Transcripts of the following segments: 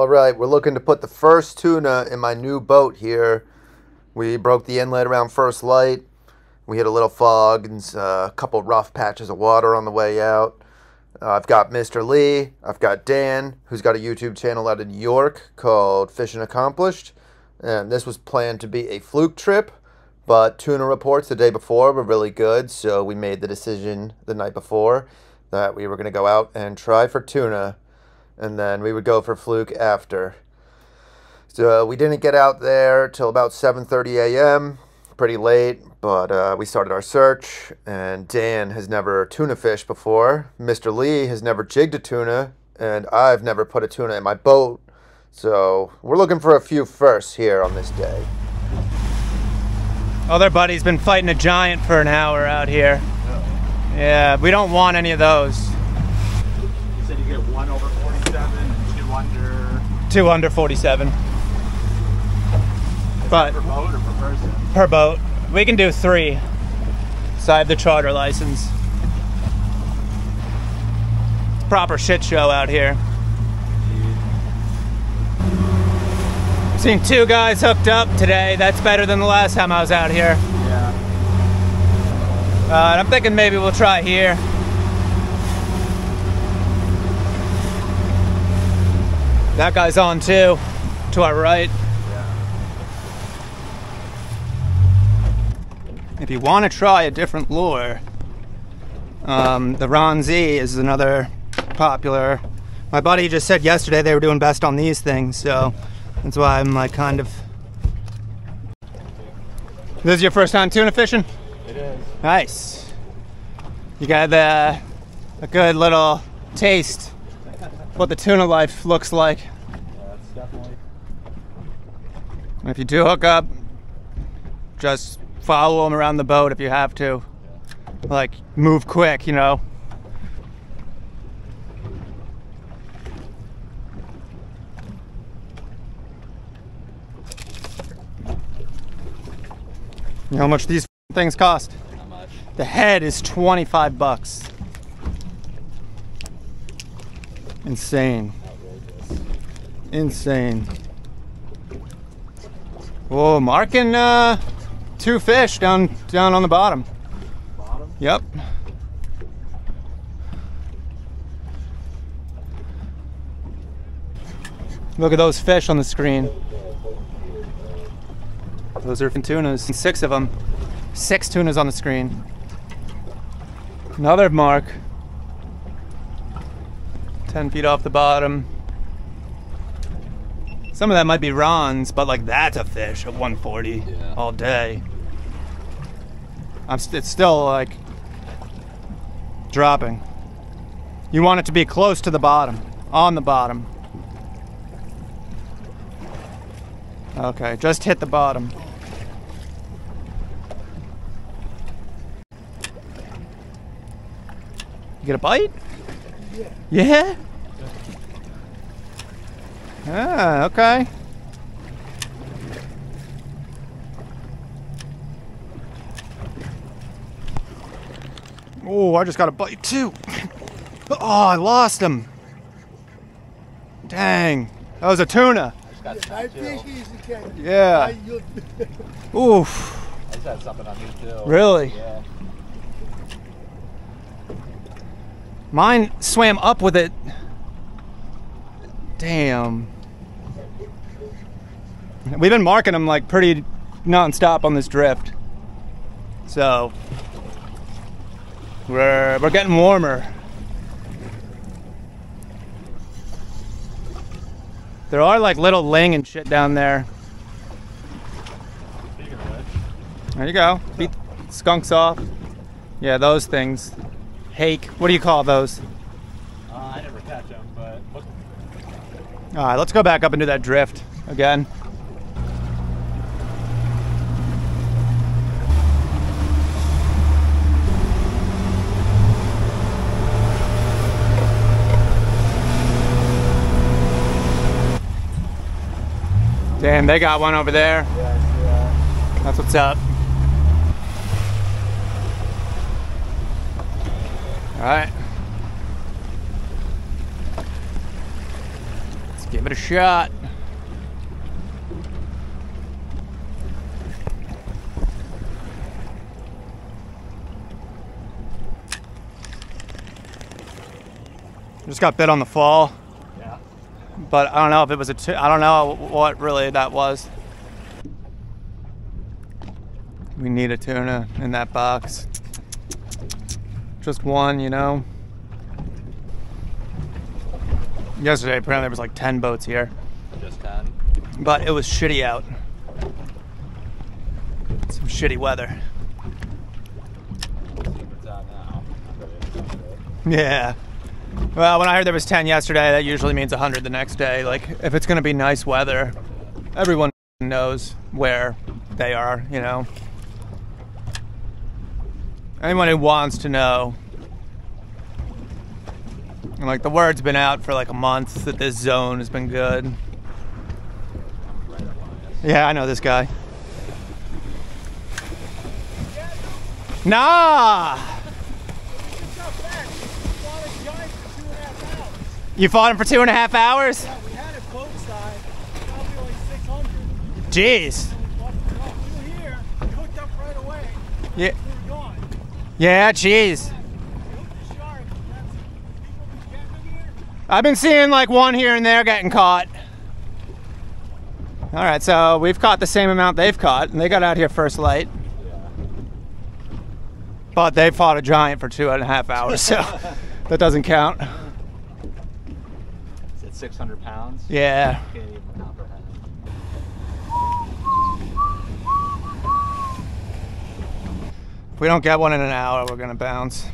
Alright, we're looking to put the first tuna in my new boat here. We broke the inlet around first light. We hit a little fog and a couple rough patches of water on the way out. I've got Mr. Lee. I've got Dan, who's got a YouTube channel out in New York called Fishing Accomplished. And this was planned to be a fluke trip, but tuna reports the day before were really good, so we made the decision the night before that we were going to go out and try for tuna, and then we would go for fluke after. So we didn't get out there till about 7:30 a.m., pretty late, but we started our search, and Dan has never tuna fished before. Mr. Lee has never jigged a tuna, and I've never put a tuna in my boat. So we're looking for a few firsts here on this day. Other buddy's been fighting a giant for an hour out here. Yeah, we don't want any of those. You said you get 1 over 47 and 2 under... 2 under 47. But per boat or per person? Per boat. We can do 3. So I have the charter license. It's a proper shit show out here. Seen 2 guys hooked up today. That's better than the last time I was out here. Yeah. I'm thinking maybe we'll try here. That guy's on too, to our right. Yeah. If you want to try a different lure, the Ron Z is another popular. My buddy just said yesterday they were doing best on these things, so that's why I'm like kind of. This is your first time tuna fishing? It is. Nice. You got a good little taste what the tuna life looks like. Yeah, it's definitely. If you do hook up, just follow them around the boat if you have to. Yeah. Like, move quick, you know. You know how much these things cost? How much? The head is 25 bucks. Insane. Outrageous. Insane. Whoa, marking 2 fish down on the bottom. Bottom? Yep. Look at those fish on the screen. Those are tunas. 6 of them. 6 tunas on the screen. Another mark. 10 feet off the bottom. Some of that might be Ron's, but like that's a fish at 140 all day. It's still like dropping. You want it to be close to the bottom, on the bottom. Okay, just hit the bottom. You get a bite? Yeah. Yeah? Ah, okay. Oh, I just got a bite too. Oh, I lost him. Dang. That was a tuna. Yeah. Oof. I just had something on me too. Really? Yeah. Mine swam up with it. Damn. We've been marking them like pretty non-stop on this drift. So we're getting warmer. There are like little ling and shit down there. Speaking of which. There you go. Beat skunks off. Yeah, those things. Hake. What do you call those? I never catch them, but look. All right, let's go back up and do that drift again. Damn, they got one over there. Yeah. That's what's up. All right. Give it a shot. Just got bit on the fall. Yeah. But I don't know if it was I don't know what really that was. We need a tuna in that box. Just one, you know. Yesterday, apparently there was like 10 boats here. Just 10. But it was shitty out. Some shitty weather. See what's out now. Yeah. Well, when I heard there was 10 yesterday, that usually means 100 the next day. Like, if it's going to be nice weather, everyone knows where they are, you know. Anyone who wants to know. And, like, the word's been out for like a month that this zone has been good. Yeah, I know this guy. Nah! You fought him for 2.5 hours? Yeah, we had it boat side, probably only 600. Jeez. We were here, we hooked up right away. Yeah. We were gone. Yeah, jeez. We hooked the shark. That's people been getting here. I've been seeing like one here and there getting caught. All right, so we've caught the same amount they've caught, and they got out here first light. But they fought a giant for 2.5 hours, so that doesn't count. Is it 600 pounds? Yeah. Can't even comprehend. If we don't get one in an hour, we're gonna bounce.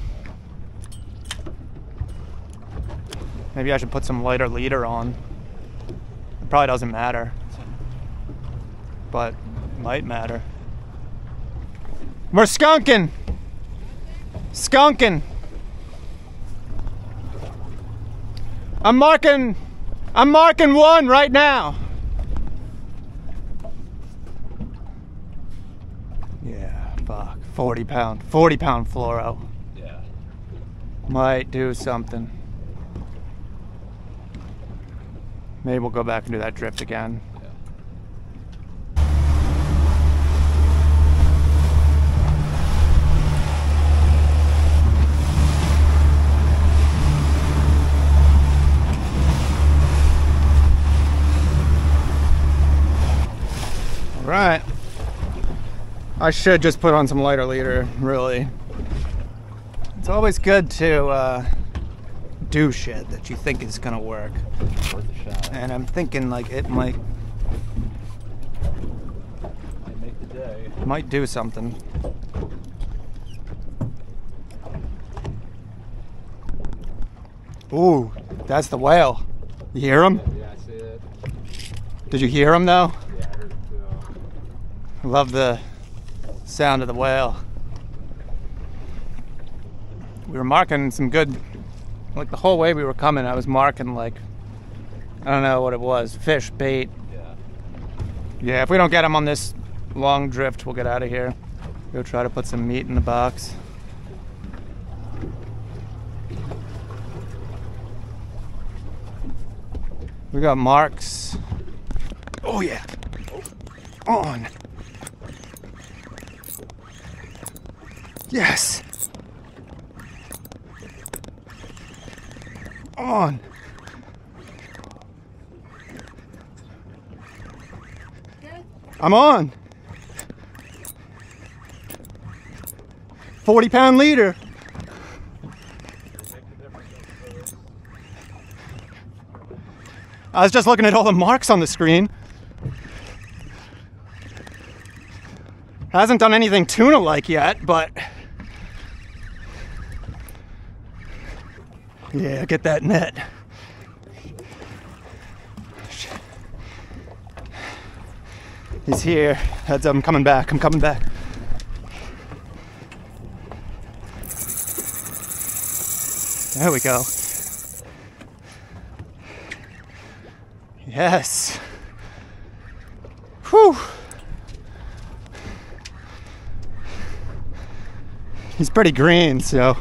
Maybe I should put some lighter leader on. It probably doesn't matter, but it might matter. We're skunking! Skunking! I'm marking one right now. Yeah, fuck. 40 pound fluoro. Yeah. Might do something. Maybe we'll go back and do that drift again. Right. I should just put on some lighter leader, really. It's always good to do shit that you think is gonna work. Worth a shot. And I'm thinking like it might make the day. might do something. Ooh, that's the whale. You hear him? Yeah, I see it. Did you hear him though? Yeah, I heard it too. I love the sound of the whale. We were marking some good, like the whole way we were coming, I was marking like, I don't know what it was, fish, bait. Yeah. Yeah, if we don't get them on this long drift, we'll get out of here. Go try to put some meat in the box. We got marks. Oh yeah. On. Yes. On. I'm on. 40-pound leader. I was just looking at all the marks on the screen. Hasn't done anything tuna-like yet, but yeah, get that net. He's here. Heads up, I'm coming back. I'm coming back. There we go. Yes. Whew. He's pretty green, so.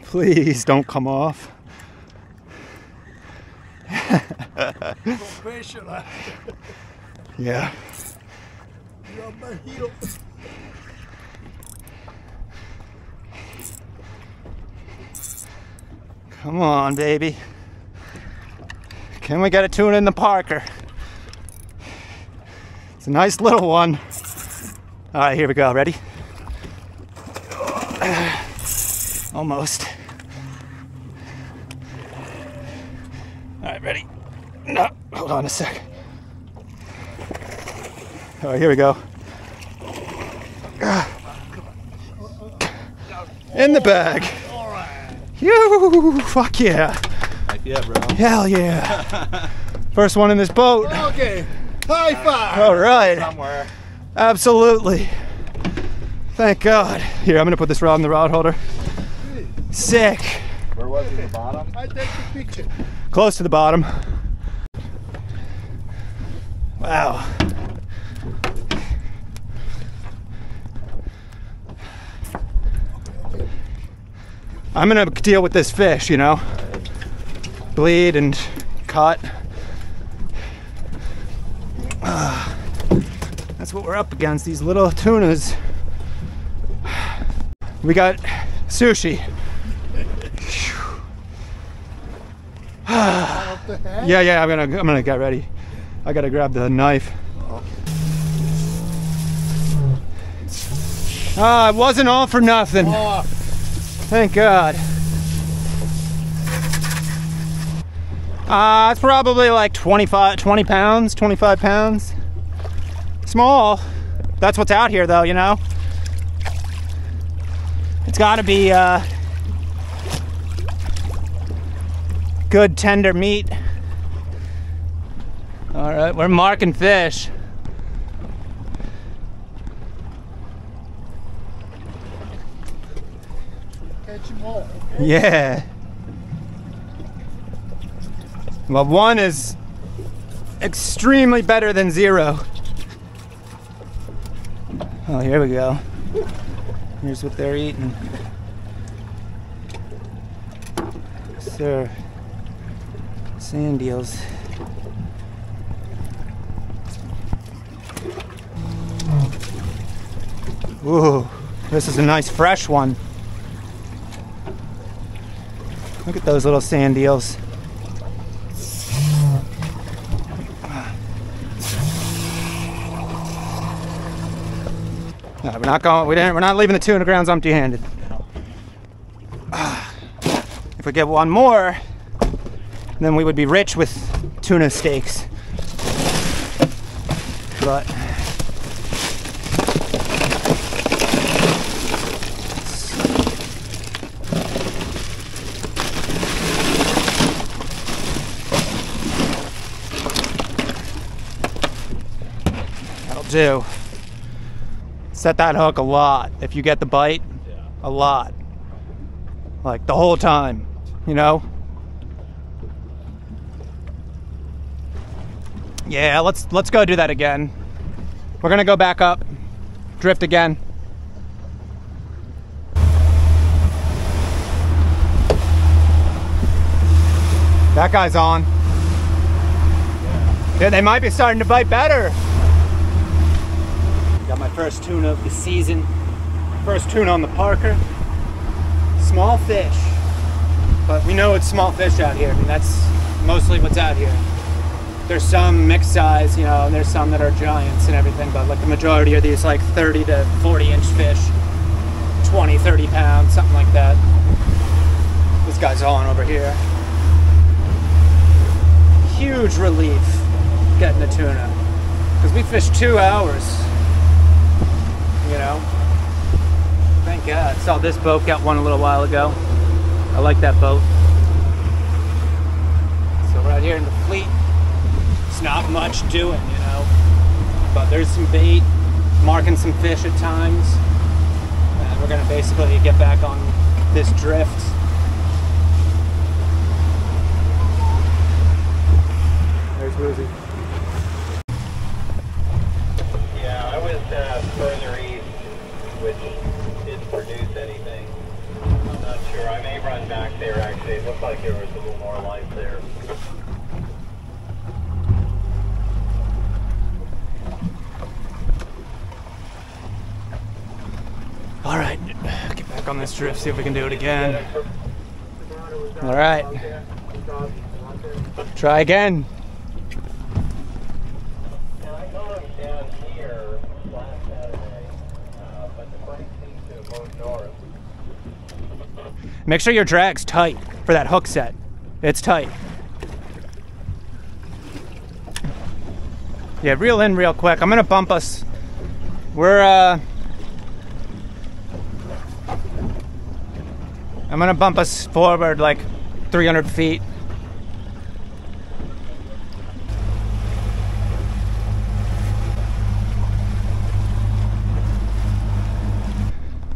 Please don't come off. Professional. Yeah. You're my hero. Come on, baby. Can we get a tuna in the Parker? It's a nice little one. All right, here we go. Ready? Almost. All right, ready? No, hold on a sec. All right, here we go. In the bag. All right. Yoo, fuck yeah. Heck yeah, bro. Hell yeah. First one in this boat. Okay. High five. All right. Somewhere. Absolutely. Thank God. Here, I'm gonna put this rod in the rod holder. Sick. Where was it? The bottom? I take the picture. Close to the bottom. Wow. I'm gonna deal with this fish, you know? Bleed and cut. That's what we're up against, these little tunas. We got sushi. Yeah, I'm gonna get ready. I gotta grab the knife. It wasn't all for nothing. Oh, Thank God. It's probably like 20 pounds, 25 pounds. Small. That's what's out here though, you know? It's gotta be good tender meat. All right, we're marking fish. catch them all. Yeah. Well, one is extremely better than zero. Oh, here we go. Here's what they're eating. Sir. Sand eels. Ooh, this is a nice fresh one. Look at those little sand eels. No, we're not going. We're not leaving the tuna grounds empty-handed. If we get one more, then we would be rich with tuna steaks. But that'll do. Set that hook a lot if you get the bite. A lot. Like the whole time, you know? Yeah, let's go do that again. We're gonna go back up, drift again. That guy's on. Yeah, they might be starting to bite better. Got my first tuna of the season. First tuna on the Parker. Small fish, but we know it's small fish out here. I mean, that's mostly what's out here. There's some mixed size, you know, and there's some that are giants and everything, but like the majority are these like 30 to 40 inch fish, 20, 30 pounds, something like that. This guy's on over here. Huge relief getting the tuna, because we fished 2 hours, you know. Thank God. Saw this boat got one a little while ago. I like that boat. So right here in the fleet, it's not much doing, you know. But there's some bait, marking some fish at times. And we're gonna basically get back on this drift. There's Woozy. Yeah, I went further east, which didn't produce anything. I'm not sure sure. I may run back there actually. It looked like there was a little more life there. All right, get back on this drift, see if we can do it again. All right, try again. Yeah, I got him down here last Saturday, but the bike seems to have moved north. Make sure your drag's tight for that hook set. It's tight. Yeah, reel in real quick. I'm gonna bump us. I'm gonna bump us forward like 300 feet.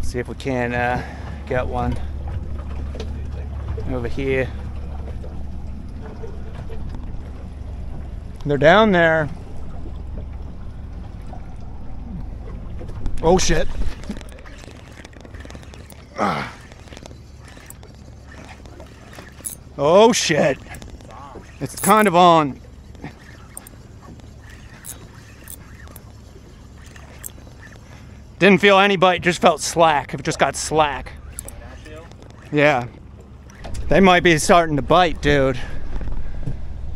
See if we can get one over here. They're down there. Oh shit. Oh shit. It's kind of on. Didn't feel any bite, just felt slack. It just got slack. Yeah. They might be starting to bite, dude.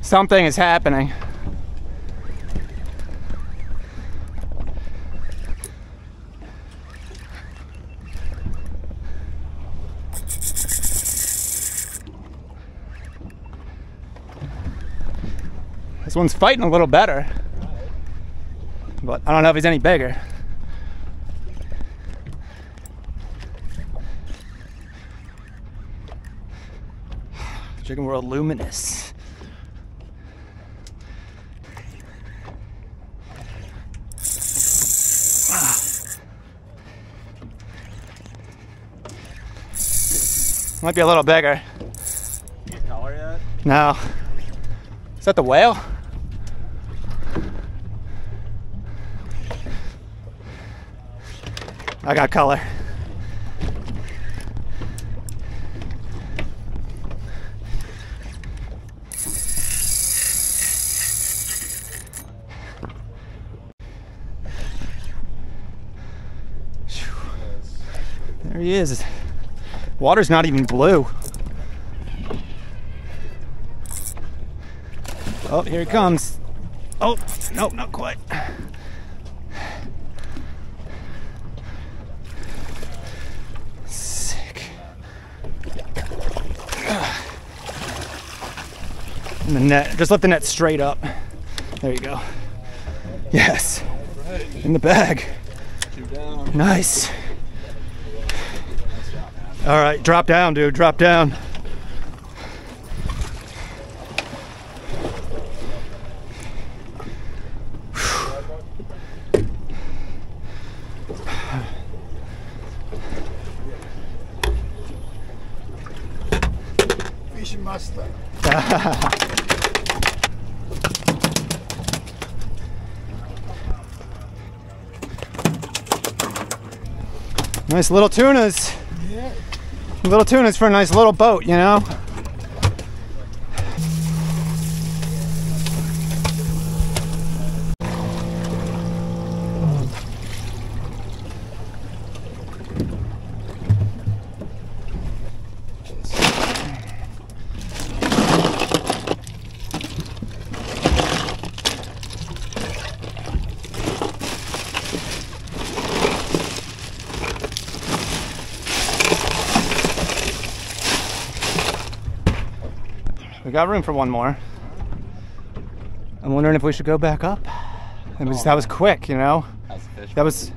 Something is happening. This one's fighting a little better, but I don't know if he's any bigger. Chicken World Luminous. Might be a little bigger. You get color yet? No. Is that the whale? I got color. There he is. Water's not even blue. Oh, here he comes. Oh, nope, not quite. Sick. And the net, just let the net straight up. There you go. Yes. In the bag. Nice. All right, drop down, dude, drop down. Fish master. Nice little tunas. Yeah. Little tunas for a nice little boat, you know? We got room for one more. I'm wondering if we should go back up. That was quick, you know? That was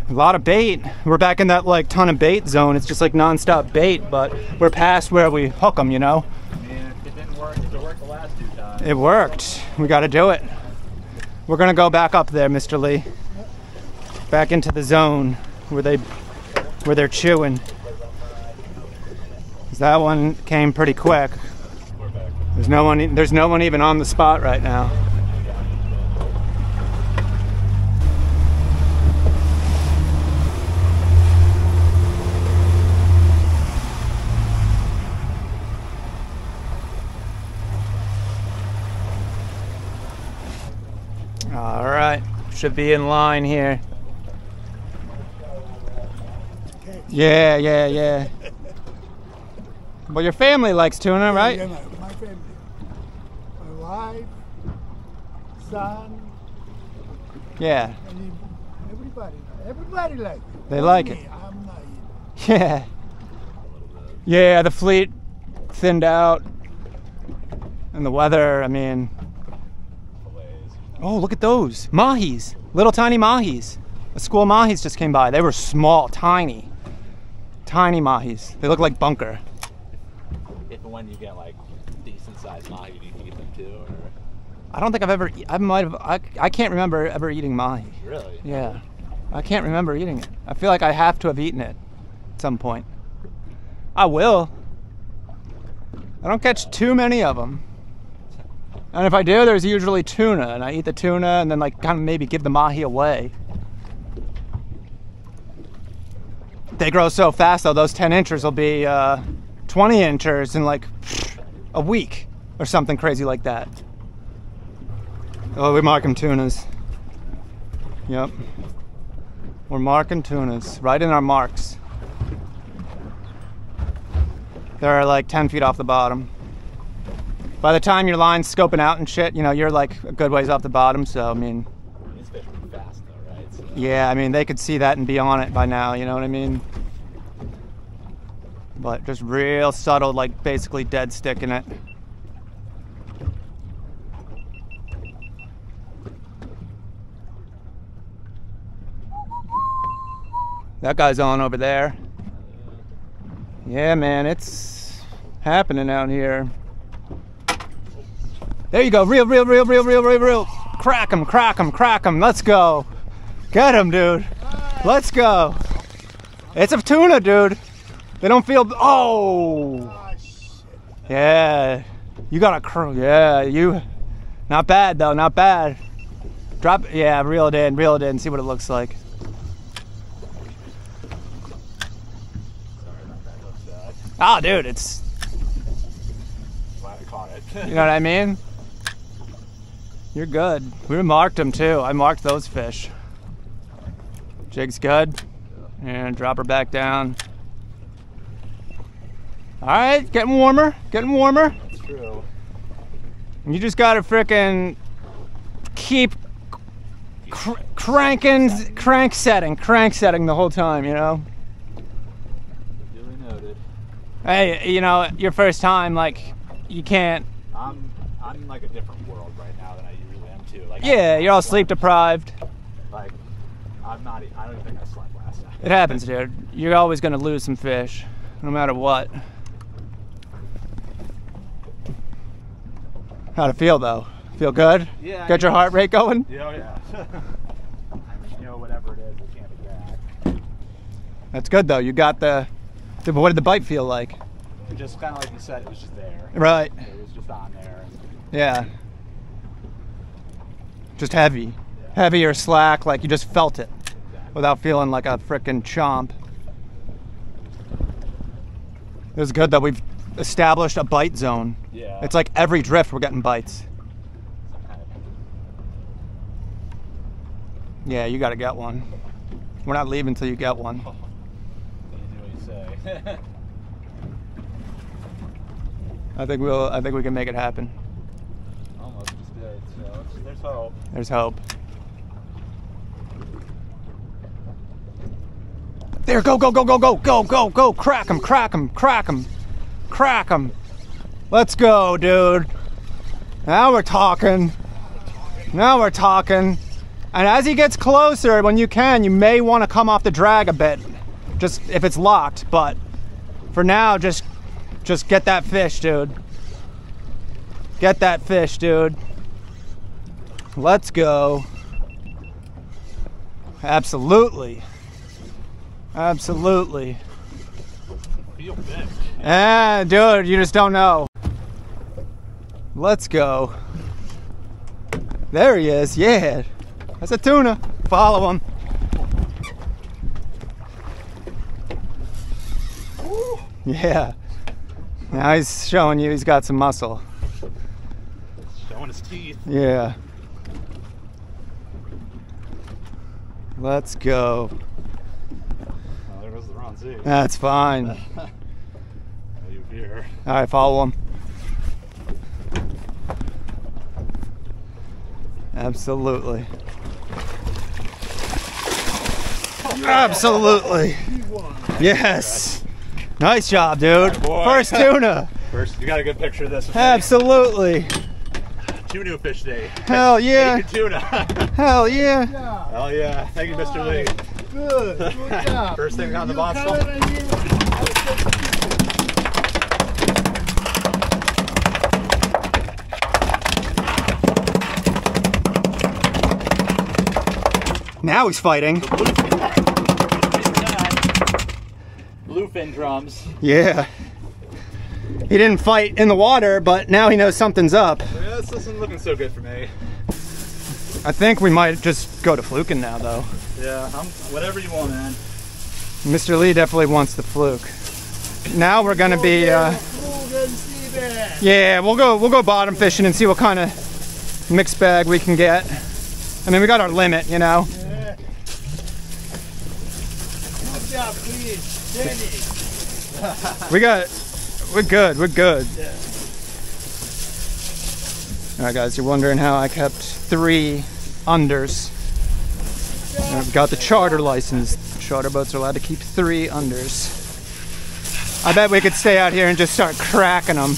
a lot of bait. We're back in that like ton of bait zone. It's just like non-stop bait, but we're past where we hook them, you know? I mean, it didn't work. It worked the last 2 times. It worked. We got to do it. We're gonna go back up there, Mr. Lee. Back into the zone where they're chewing. 'Cause that one came pretty quick. There's no one even on the spot right now. right, should be in line here. Yeah, yeah, yeah. Well, your family likes tuna, right? Yeah, my family. My wife, son, Yeah, and everybody. Everybody like it. They Only like me, it. I'm not eating. yeah. Yeah, the fleet thinned out. And the weather, I mean... Oh, look at those. Mahis. Little tiny mahis. A school of mahis just came by. They were small, tiny. Tiny mahis. They look like bunker. If and when you get like decent sized mahi, do you eat them too? Or? I don't think I've ever... I can't remember ever eating mahi. Really? Yeah. I can't remember eating it. I feel like I have to have eaten it at some point. I will. I don't catch too many of them. And if I do, there's usually tuna, and I eat the tuna and then like kind of maybe give the mahi away. They grow so fast though, those 10 inchers will be 20 inchers in like a week or something crazy like that. Oh, we mark them tunas. Yep. We're marking tunas right in our marks. They're like 10 feet off the bottom. By the time your line's scoping out and shit, you know, you're like a good ways off the bottom, so I mean... These fish are fast though, right? So, yeah, I mean, they could see that and be on it by now, you know what I mean? But just real subtle, like basically dead stick in it. That guy's on over there. Yeah, man, it's happening out here. There you go, reel. Crack him. Let's go. Get him, dude. Let's go. It's a tuna, dude. They don't feel, oh. Yeah, you got a crew, yeah, you, not bad though, not bad. Drop, yeah, reel it in, see what it looks like. Oh, dude, it's... glad I caught it. You know what I mean? You're good. We marked them too. I marked those fish. Jig's good. And drop her back down. All right, getting warmer. That's true. You just gotta frickin' keep crank setting the whole time, you know? Duly noted. Hey, you know, your first time, like, you can't... I'm in like a different world right now than I usually am too. Like, Yeah, you're all sleep deprived. Like, I don't even think I slept last night. It happens, dude. You're always gonna lose some fish, no matter what. How'd it feel, though? Feel good? Yeah. Got your heart rate going? Yeah, yeah. You know, whatever it is, it can't be bad. That's good, though. You got the... What did the bite feel like? It just kind of like you said, it was just there. Right. It was just on there. Yeah. Just heavy. Yeah. Heavy or slack, like you just felt it. Exactly. Without feeling like a frickin' chomp. It was good that we've established a bite zone. Yeah. It's like every drift we're getting bites. Yeah, you gotta get one. We're not leaving until you get one. You do what you say. I think we can make it happen. Almost just did, so there's hope. There's hope. There, go. Crack him. Let's go, dude. Now we're talking. And as he gets closer, when you can, you may want to come off the drag a bit. Just if it's locked, but for now, just get that fish, dude. Let's go. Absolutely. Feel big. Dude, you just don't know. Let's go. There he is, yeah. That's a tuna. Follow him. Yeah. Now he's showing you he's got some muscle. Showing his teeth. Yeah. Let's go. Oh, there goes the Ron Z. That's fine. You here. All right, follow him. Absolutely. Absolutely. Yes. Nice job, dude. Boy. First tuna. First, you got a good picture of this. With Absolutely. me. 2 new fish day. Hell yeah. Bacon tuna. Hell yeah. Yeah. Hell yeah. Thank you, Mr. Lee. Good. Good job. First thing on the You box. color in here, I was taking Now he's fighting. Bluefin drums. Yeah. He didn't fight in the water, but now he knows something's up. Yeah, this isn't looking so good for me. I think we might just go to Flukin now, though. Yeah, whatever you want, man. Mr. Lee definitely wants the Fluke. Now we're gonna be, yeah, we'll go bottom fishing and see what kind of mixed bag we can get. I mean, we got our limit, you know. Yeah. Good job, please. Steady. We're good. All right, guys, you're wondering how I kept 3 unders. I've got the charter license. Charter boats are allowed to keep 3 unders. I bet we could stay out here and just start cracking them,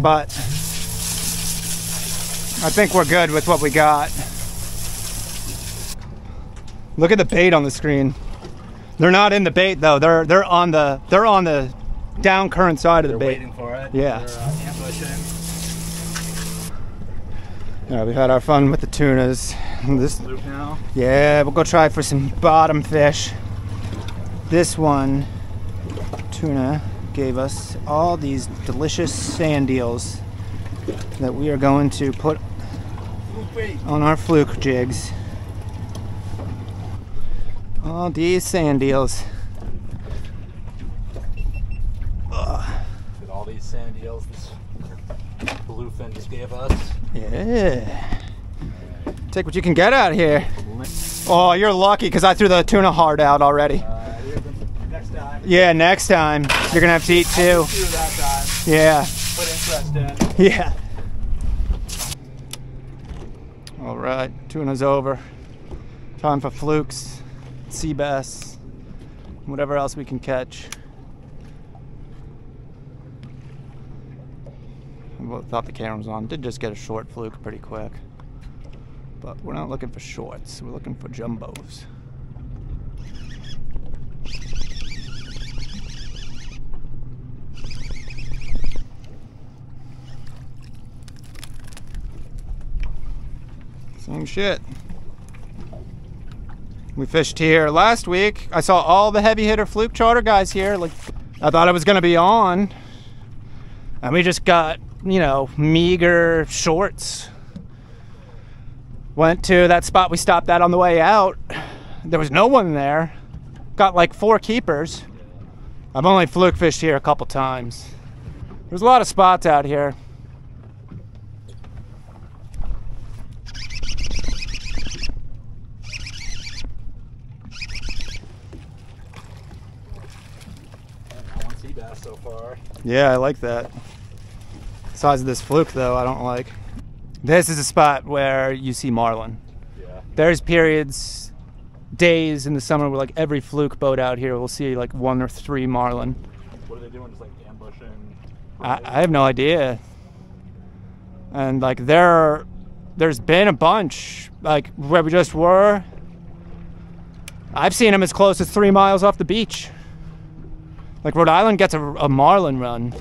but I think we're good with what we got. Look at the bait on the screen. They're not in the bait though. They're on the down current side of the They're bait. waiting for it. Yeah. They're ambushing. Yeah, we've had our fun with the tunas. This, Fluke now. yeah, we'll go try for some bottom fish. This one, Tuna, gave us all these delicious sand eels that we are going to put on our Fluke jigs. All these sand eels. With all these sand eels this bluefin just gave us. Yeah. Take what you can get out here. Oh, you're lucky because I threw the tuna hard out already. Next time. Yeah, next time you're gonna have to eat too. Do that time. Yeah. Put interest in. Yeah. All right, tuna's over. Time for flukes, sea bass, whatever else we can catch. I thought the camera was on. Did just get a short fluke pretty quick. But we're not looking for shorts, we're looking for jumbos. Same shit. We fished here last week. I saw all the heavy hitter fluke charter guys here. Like, I thought I was gonna be on. And we just got, you know, meager shorts. Went to that spot we stopped at on the way out. There was no one there. Got like 4 keepers. I've only fluke fished here a couple times. There's a lot of spots out here. One sea bass so far. Yeah, I like that. Size of this fluke though, I don't like. This is a spot where you see marlin. Yeah. There's periods, days in the summer where like every fluke boat out here will see like 1 or 3 marlin. What are they doing? Just like ambushing? I have no idea. And like there's been a bunch, like where we just were. I've seen them as close as 3 miles off the beach. Like Rhode Island gets a marlin run.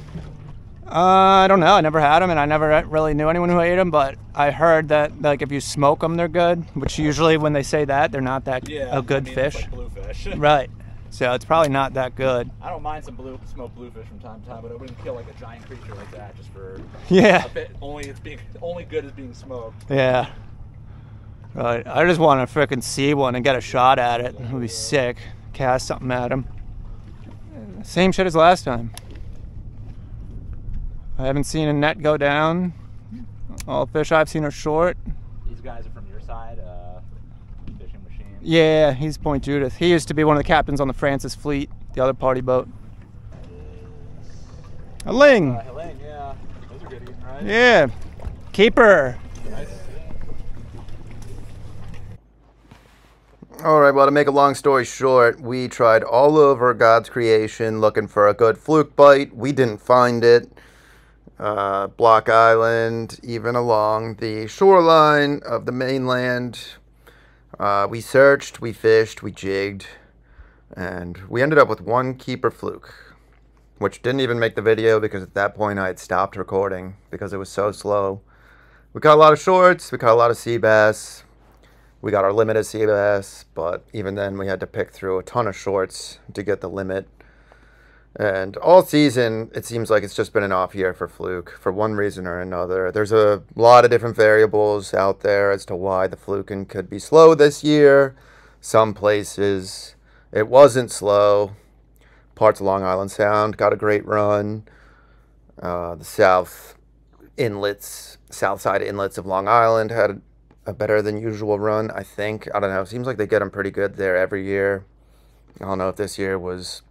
I don't know. I never had them, and I never really knew anyone who ate them. But I heard that like if you smoke them, they're good. Which usually, when they say that, they're not that a good fish. It's like bluefish. Right. So it's probably not that good. I don't mind some smoked bluefish from time to time, but I wouldn't kill like a giant creature like that just for Yeah. a bit. Only good as being smoked. Yeah. Right. I just want to frickin' see one and get a shot at it. It would be sick. Cast something at him. Same shit as last time. I haven't seen a net go down. All fish I've seen are short. These guys are from your side, fishing machine. Yeah, he's Point Judith. He used to be one of the captains on the Francis fleet, the other party boat. A ling. Helene, yeah. Those are good eating, right? Yeah. Keeper. Nice. All right, well, to make a long story short, we tried all over God's creation looking for a good fluke bite. We didn't find it. Block Island, even along the shoreline of the mainland. We searched, we fished, we jigged, and we ended up with one keeper fluke, which didn't even make the video because at that point I had stopped recording because it was so slow. We caught a lot of shorts, we caught a lot of sea bass. We got our limit of sea bass, but even then we had to pick through a ton of shorts to get the limit. And all season, it seems like it's just been an off year for Fluke for one reason or another. There's a lot of different variables out there as to why the Flukin could be slow this year. Some places it wasn't slow. Parts of Long Island Sound got a great run. The south side inlets of Long Island had a better than usual run, I think. I don't know. It seems like they get them pretty good there every year. I don't know if this year was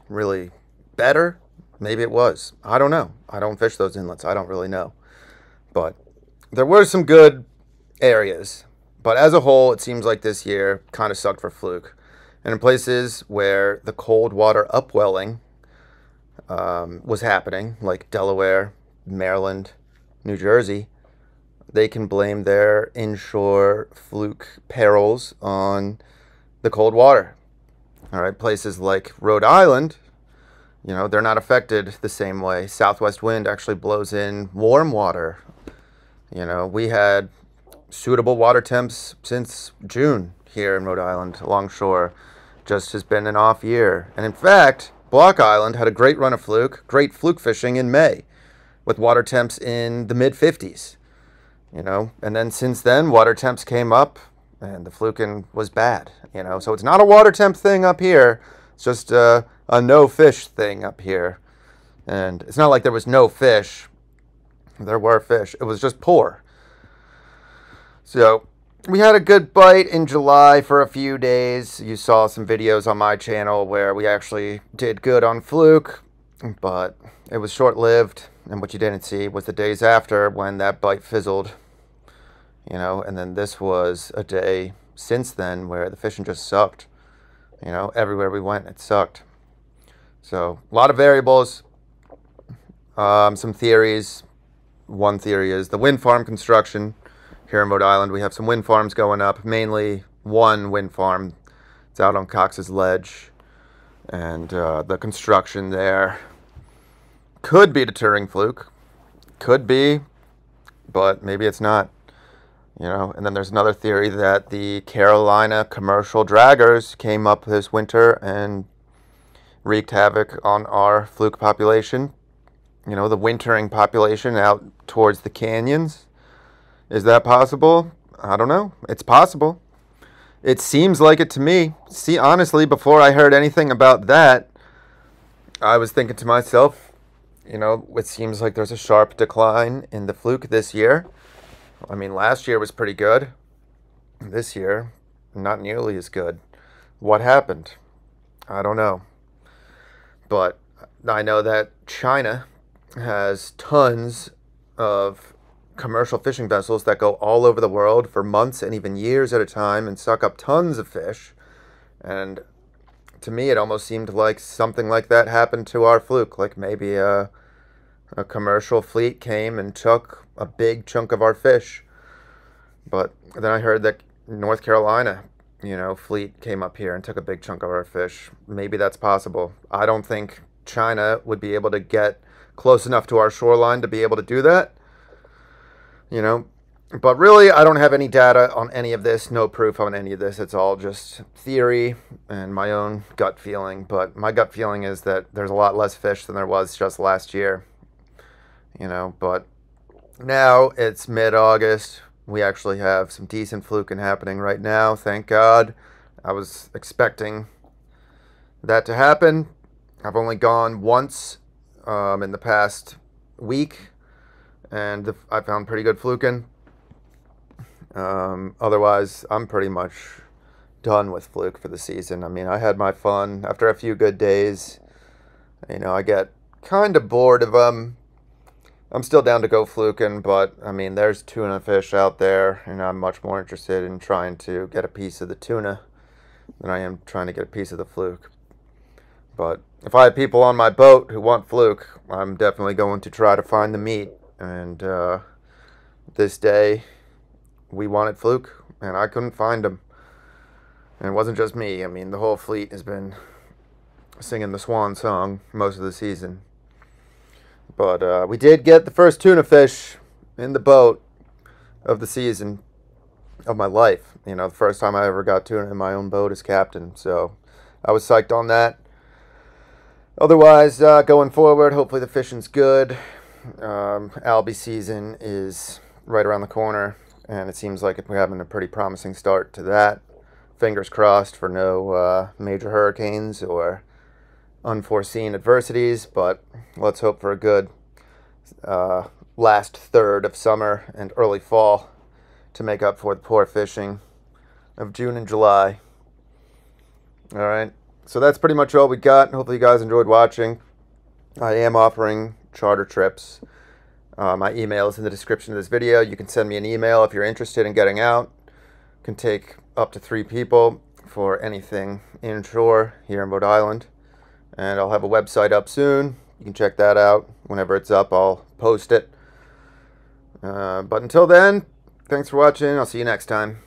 really better. Maybe it was. I don't know. I don't fish those inlets. I don't really know. But there were some good areas. But as a whole, it seems like this year kind of sucked for Fluke. And in places where the cold water upwelling was happening, like Delaware, Maryland, New Jersey, they can blame their inshore fluke perils on the cold water. All right, places like Rhode Island, you know, they're not affected the same way. Southwest wind actually blows in warm water. You know, we had suitable water temps since June here in Rhode Island along shore. Just has been an off year. And in fact, Block Island had a great run of great fluke fishing in May with water temps in the mid-50s. You know, and then since then, water temps came up and the fluking was bad, you know. So it's not a water temp thing up here. It's just a no fish thing up here. And it's not like there was no fish. There were fish. It was just poor. So we had a good bite in July for a few days. You saw some videos on my channel where we actually did good on fluke, but it was short-lived. And what you didn't see was the days after when that bite fizzled. You know, and then this was a day since then where the fishing just sucked. You know, everywhere we went, it sucked. So, a lot of variables. Some theories. One theory is the wind farm construction. Here in Rhode Island, we have some wind farms going up. Mainly one wind farm. It's out on Cox's Ledge. And the construction there could be deterring fluke. Could be, but maybe it's not. You know, and then there's another theory that the Carolina commercial draggers came up this winter and wreaked havoc on our fluke population. You know, the wintering population out towards the canyons. Is that possible? I don't know. It's possible. It seems like it to me. See, honestly, before I heard anything about that, I was thinking to myself, you know, it seems like there's a sharp decline in the fluke this year. I mean, last year was pretty good. This year, not nearly as good. What happened? I don't know. But I know that China has tons of commercial fishing vessels that go all over the world for months and even years at a time and suck up tons of fish. And to me, it almost seemed like something like that happened to our fluke. Like maybe a commercial fleet came and took a big chunk of our fish. But then I heard that North Carolina, you know, fleet came up here and took a big chunk of our fish. Maybe that's possible. I don't think China would be able to get close enough to our shoreline to be able to do that. You know, but really I don't have any data on any of this, no proof on any of this. It's all just theory and my own gut feeling. But my gut feeling is that there's a lot less fish than there was just last year. You know, but now it's mid-August. We actually have some decent fluking happening right now, thank God. I was expecting that to happen. I've only gone once in the past week, and I found pretty good fluking. Otherwise, I'm pretty much done with Fluke for the season. I mean, I had my fun. After a few good days, you know, I get kind of bored of them. I'm still down to go fluking, but I mean, there's tuna fish out there, and I'm much more interested in trying to get a piece of the tuna than I am trying to get a piece of the fluke. But if I have people on my boat who want fluke, I'm definitely going to try to find the meat. And this day, we wanted fluke, and I couldn't find them. And it wasn't just me. I mean, the whole fleet has been singing the swan song most of the season. But we did get the first tuna fish in the boat of the season of my life. You know, the first time I ever got tuna in my own boat as captain. So I was psyched on that. Otherwise, going forward, hopefully the fishing's good. Albie season is right around the corner, and it seems like we're having a pretty promising start to that. Fingers crossed for no major hurricanes or unforeseen adversities, but let's hope for a good last third of summer and early fall to make up for the poor fishing of June and July. All right, so that's pretty much all we got. Hopefully you guys enjoyed watching. I am offering charter trips. My email is in the description of this video. You can send me an email if you're interested in getting out. Can take up to 3 people for anything inshore here in Rhode Island. And I'll have a website up soon. You can check that out. Whenever it's up, I'll post it. But until then, thanks for watching. I'll see you next time.